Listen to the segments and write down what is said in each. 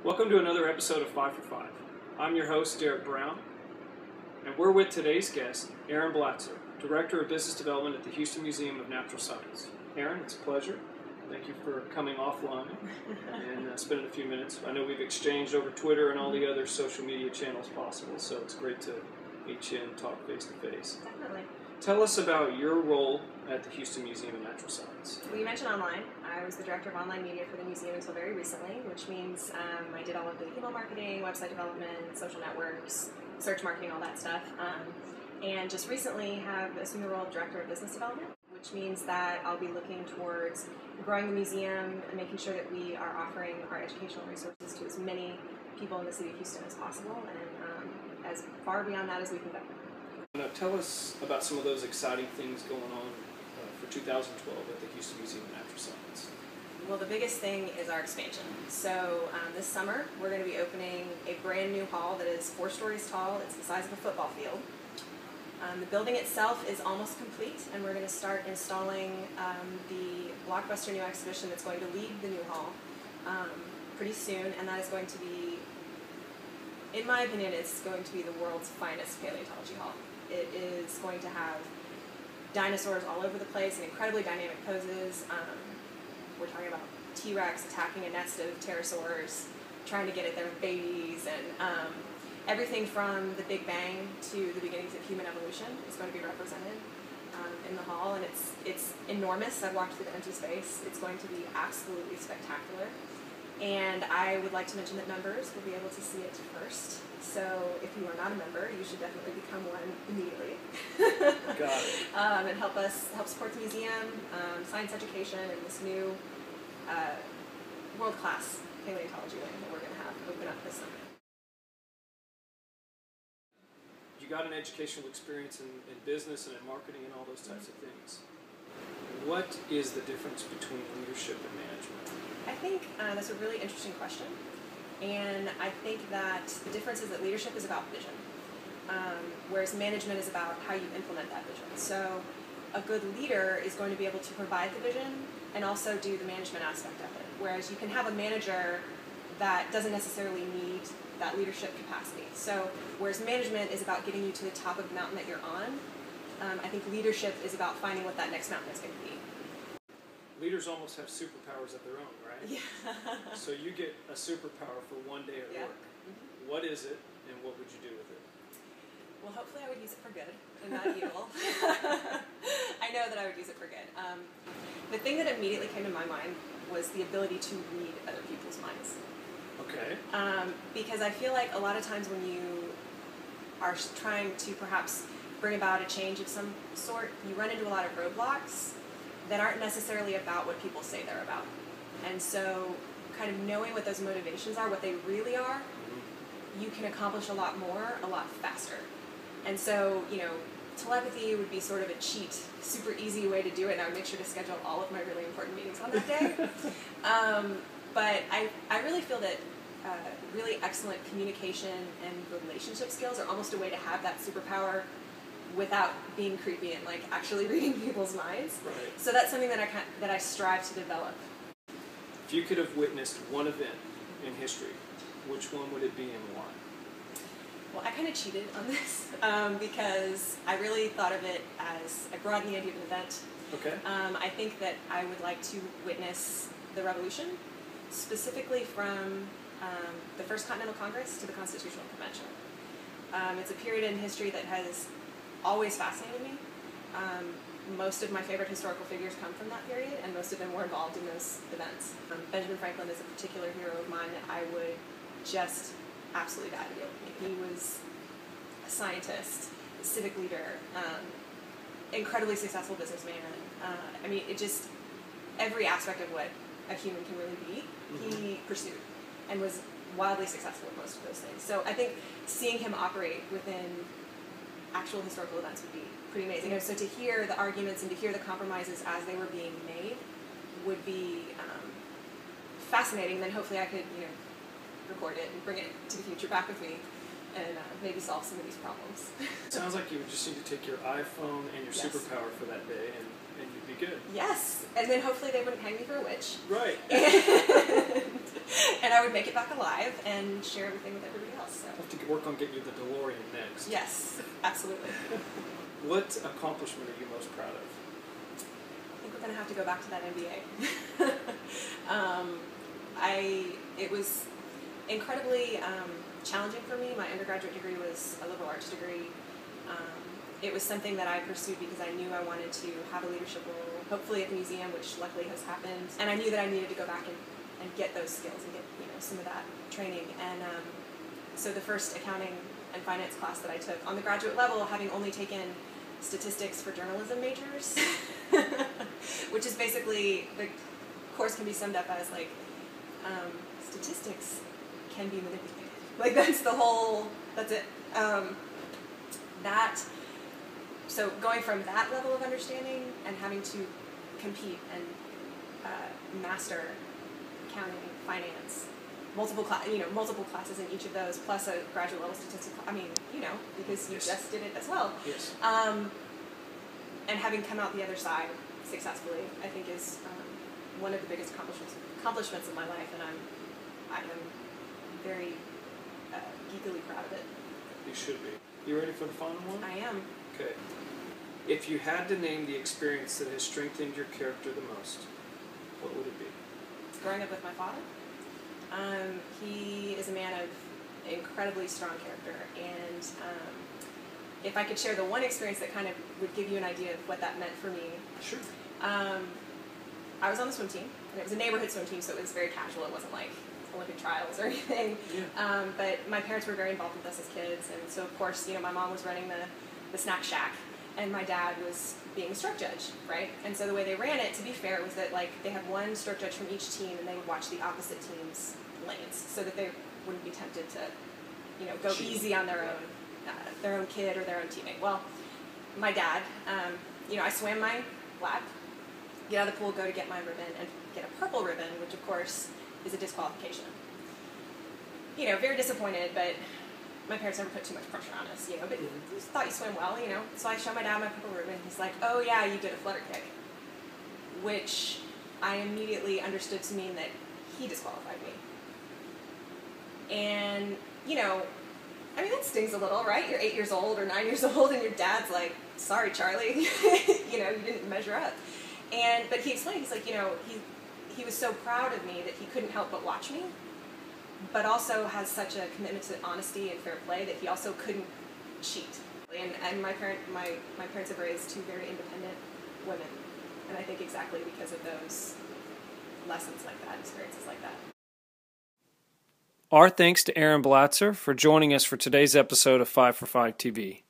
Welcome to another episode of 5 for 5. I'm your host, Derek Brown, and we're with today's guest, Erin Blatzer, Director of Business Development at the Houston Museum of Natural Science. Erin, it's a pleasure. Thank you for coming offline and spending a few minutes. I know we've exchanged over Twitter and all the other social media channels possible, so it's great to meet you and talk face to face. Definitely. Tell us about your role at the Houston Museum of Natural Science. Well, you mentioned online. I was the director of online media for the museum until very recently, which means I did all of the email marketing, website development, social networks, search marketing, all that stuff. And just recently have assumed the role of director of business development, which means that I'll be looking towards growing the museum and making sure that we are offering our educational resources to as many people in the city of Houston as possible, and as far beyond that as we can go. Now, tell us about some of those exciting things going on for 2012 at the Houston Museum of Natural Science. Well, the biggest thing is our expansion. So this summer, we're going to be opening a brand new hall that is 4 stories tall. It's the size of a football field. The building itself is almost complete, and we're going to start installing the blockbuster new exhibition that's going to lead the new hall pretty soon, and that is going to be, in my opinion, it's going to be the world's finest paleontology hall. It is going to have dinosaurs all over the place in incredibly dynamic poses. We're talking about T-Rex attacking a nest of pterosaurs, trying to get at their babies, and everything from the Big Bang to the beginnings of human evolution is going to be represented in the hall, and it's enormous. I've walked through the empty space. It's going to be absolutely spectacular. And I would like to mention that members will be able to see it first. So if you are not a member, you should definitely become one immediately. Got it. And help support the museum, science education, and this new world-class paleontology wing that we're going to have open up this summer. You got an educational experience in business and in marketing and all those types of things. What is the difference between leadership and management? I think that's a really interesting question, and I think that the difference is that leadership is about vision, whereas management is about how you implement that vision. So a good leader is going to be able to provide the vision and also do the management aspect of it, whereas you can have a manager that doesn't necessarily need that leadership capacity. So whereas management is about getting you to the top of the mountain that you're on, I think leadership is about finding what that next mountain is going to be. Leaders almost have superpowers of their own, right? Yeah. So you get a superpower for one day at work. Mm-hmm. What is it, and what would you do with it? Well, hopefully I would use it for good and not evil. I know that I would use it for good. The thing that immediately came to my mind was the ability to read other people's minds. Okay. Because I feel like a lot of times when you are trying to perhaps bring about a change of some sort, you run into a lot of roadblocks that aren't necessarily about what people say they're about. And so kind of knowing what those motivations are, what they really are, you can accomplish a lot more, a lot faster. And so, telepathy would be sort of a cheat, super easy way to do it, and I would make sure to schedule all of my really important meetings on that day. But I really feel that really excellent communication and relationship skills are almost a way to have that superpower without being creepy and actually reading people's minds. Right. So that's something that I strive to develop. If you could have witnessed one event in history, which one would it be and why? Well, I kind of cheated on this because I really thought of it as I brought in the idea of an event. Okay. I think that I would like to witness the revolution, specifically from the First Continental Congress to the Constitutional Convention. It's a period in history that has always fascinated me. Most of my favorite historical figures come from that period, and most of them were involved in those events. Benjamin Franklin is a particular hero of mine that I would just absolutely die to be able to meet. He was a scientist, a civic leader, incredibly successful businessman. Every aspect of what a human can really be, he pursued and was wildly successful with most of those things. So I think seeing him operate within actual historical events would be pretty amazing. So to hear the arguments and to hear the compromises as they were being made would be fascinating. And then hopefully I could, record it and bring it to the future back with me and maybe solve some of these problems. Sounds like you would just need to take your iPhone and your superpower for that day, and you'd be good. Yes, and then hopefully they wouldn't hang me for a witch. Right. and I would make it back alive and share everything with everybody else. So. I'll have to work on getting you the DeLorean next. Yes, absolutely. What accomplishment are you most proud of? I think we're going to have to go back to that MBA. It was incredibly challenging for me. My undergraduate degree was a liberal arts degree. It was something that I pursued because I knew I wanted to have a leadership role, hopefully at the museum, which luckily has happened. And I knew that I needed to go back and get those skills and get some of that training. And so the first accounting and finance class that I took on the graduate level, having only taken statistics for journalism majors, which is basically, the course can be summed up as like, statistics can be manipulated. Like that's it. So going from that level of understanding and having to compete and master accounting, finance, multiple classes in each of those, plus a graduate level statistics. Because you just did it as well. Yes. And having come out the other side successfully, I think is one of the biggest accomplishments of my life, and I am very geekily proud of it. You should be. You ready for the final one? I am. Okay. If you had to name the experience that has strengthened your character the most, what would it be? Growing up with my father. He is a man of incredibly strong character, and if I could share the one experience that kind of would give you an idea of what that meant for me. Sure. I was on the swim team, and it was a neighborhood swim team, so it was very casual. It wasn't like Olympic trials or anything. Yeah. But my parents were very involved with us as kids, and so of course, my mom was running the snack shack, and my dad was being a stroke judge, right? And so the way they ran it, to be fair, was that like they had one stroke judge from each team, and they would watch the opposite team's lanes, so that they wouldn't be tempted to, go easy on their own kid or their own teammate. Well, my dad, I swam my lap, get out of the pool, go to get my ribbon, and get a purple ribbon, which of course is a disqualification. Very disappointed, but my parents never put too much pressure on us, but just thought you swam well, So I show my dad my purple ribbon, and he's like, oh yeah, you did a flutter kick, which I immediately understood to mean that he disqualified me. And, that stings a little, right? You're 8 years old or 9 years old, and your dad's like, sorry, Charlie, you didn't measure up. But he explained, he's like, he was so proud of me that he couldn't help but watch me, but also has such a commitment to honesty and fair play that he also couldn't cheat. And my parents have raised two very independent women, and I think exactly because of those lessons like that, experiences like that. Our thanks to Erin Blatzer for joining us for today's episode of 5 for 5 TV.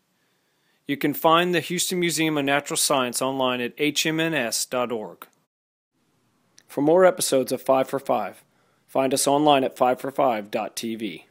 You can find the Houston Museum of Natural Science online at hmns.org. For more episodes of 5 for 5, find us online at 5for5.tv.